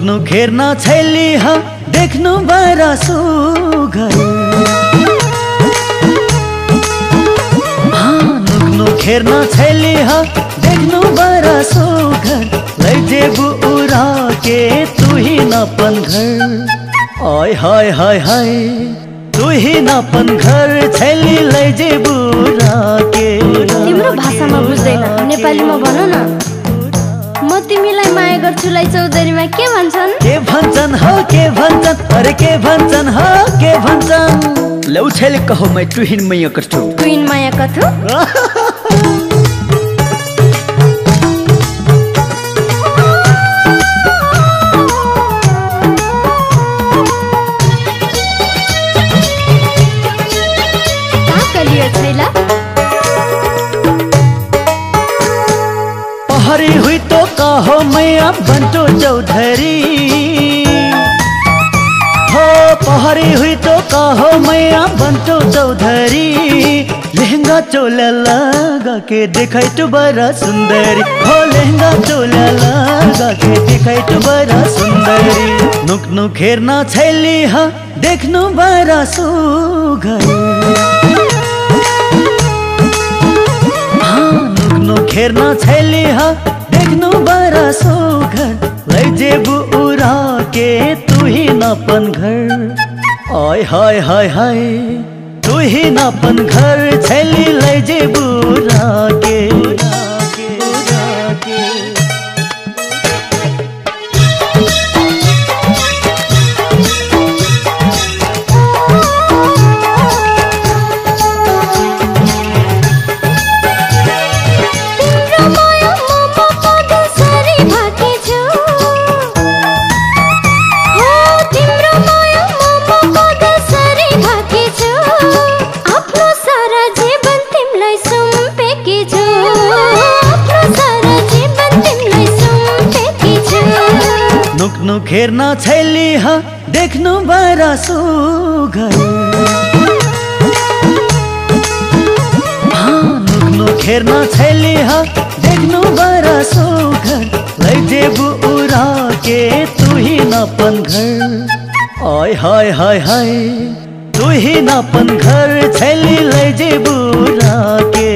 नुक हेर्न छैली ह देख्नु बरा सुघर नुक हेर्न छैली ह देख्नु बरा सुघर लैजेबु उरा के तू ही नपन घर आय हाय हाय हाय तू ही नपन घर छैली लैजेबु उरा के। तिम्रो भाषामा बुझ्दैन नेपालीमा भन न। म तिमीलाई माया गर्छु लाई चौधरीमा के भन्छन्? के भन्छन् हो के भन्छन् अरे के भन्छन् हो के भन्छन् लौ छैले कहो मैं तुहिन मैया कथु तुहिन माया कथु छैला पहरी हुई तो कहो मैया बंटो चौधरी हो पहरी हुई तो कहो मैया बंटो चौधरी लहंगा चोला लगा के दिखाई तू बड़ा सुंदरी हो लहंगा चोला लगा के दिखाई तू बड़ा सुंदरी नुक नुक हेर्न छैली ह देख्नु बड़ा सुघर नुक हेर्न छैली ह देख्नु बरा सुघर लैजेबु उरा के तू ही नपन घर आय हाय हाय हाय तू ही नपन घर छैली लैजेबु उरा के। नुक हेर्न छैली ह देख्नु बरा सुघर नुक हेर्न छैली ह देख्नु बरा सुघर लैजेबु उरा के तू ही नपन घर आय हाय हाय हाय तू ही नपन घर छैली लैजेबु उरा के।